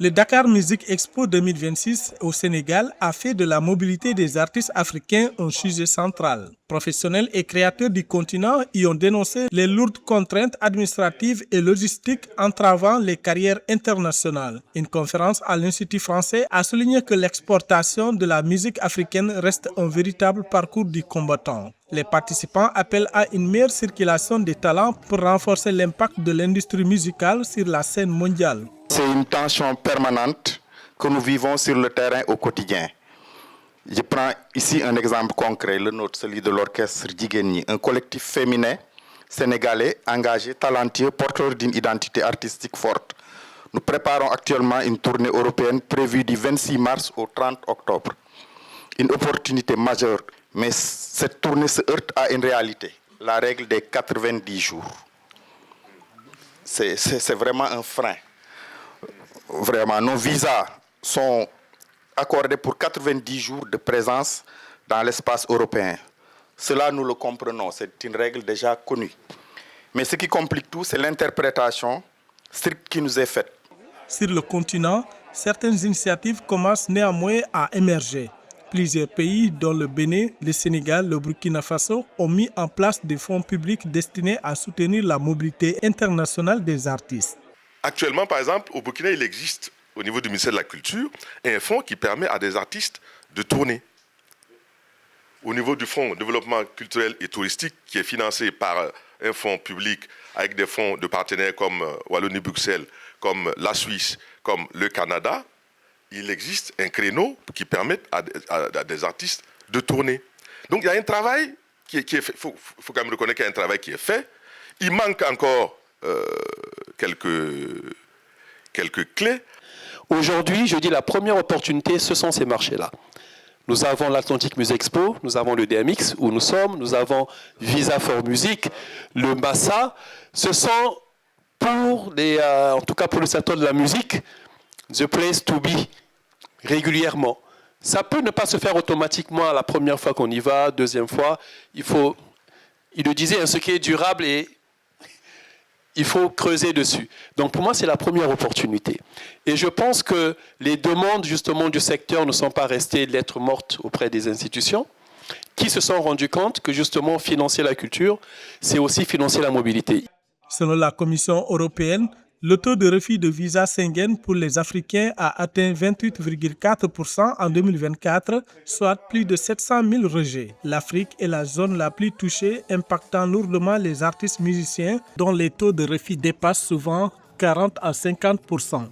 Le Dakar Music Expo 2026 au Sénégal a fait de la mobilité des artistes africains un sujet central. Professionnels et créateurs du continent y ont dénoncé les lourdes contraintes administratives et logistiques entravant les carrières internationales. Une conférence à l'Institut français a souligné que l'exportation de la musique africaine reste un véritable parcours du combattant. Les participants appellent à une meilleure circulation des talents pour renforcer l'impact de l'industrie musicale sur la scène mondiale. C'est une tension permanente que nous vivons sur le terrain au quotidien. Je prends ici un exemple concret, le nôtre, celui de l'orchestre Djigeni, un collectif féminin sénégalais, engagé, talentueux, porteur d'une identité artistique forte. Nous préparons actuellement une tournée européenne prévue du 26 mars au 30 octobre. Une opportunité majeure, mais cette tournée se heurte à une réalité, la règle des 90 jours. C'est vraiment un frein. Vraiment, nos visas sont accordés pour 90 jours de présence dans l'espace européen. Cela, nous le comprenons, c'est une règle déjà connue. Mais ce qui complique tout, c'est l'interprétation stricte qui nous est faite. Sur le continent, certaines initiatives commencent néanmoins à émerger. Plusieurs pays, dont le Bénin, le Sénégal, le Burkina Faso, ont mis en place des fonds publics destinés à soutenir la mobilité internationale des artistes. Actuellement, par exemple, au Burkina, il existe, au niveau du ministère de la Culture, un fonds qui permet à des artistes de tourner. Au niveau du fonds de développement culturel et touristique, qui est financé par un fonds public avec des fonds de partenaires comme Wallonie-Bruxelles, comme la Suisse, comme le Canada, il existe un créneau qui permet à des artistes de tourner. Donc il y a un travail qui est fait. Il faut quand même reconnaître qu'il y a un travail qui est fait. Il manque encore quelques clés. Aujourd'hui, je dis la première opportunité, ce sont ces marchés-là. Nous avons l'Atlantic Music Expo, nous avons le DMX où nous sommes, nous avons Visa for Music, le Massa. Ce sont pour en tout cas pour le secteur de la musique, the place to be, régulièrement. Ça peut ne pas se faire automatiquement la première fois qu'on y va, deuxième fois. Il le disait, ce qui est durable et il faut creuser dessus. Donc pour moi, c'est la première opportunité. Et je pense que les demandes justement du secteur ne sont pas restées lettres mortes auprès des institutions qui se sont rendues compte que justement financer la culture, c'est aussi financer la mobilité. Selon la Commission européenne, le taux de refus de visa Schengen pour les Africains a atteint 28,4% en 2024, soit plus de 700 000 rejets. L'Afrique est la zone la plus touchée, impactant lourdement les artistes musiciens, dont les taux de refus dépassent souvent 40 à 50%.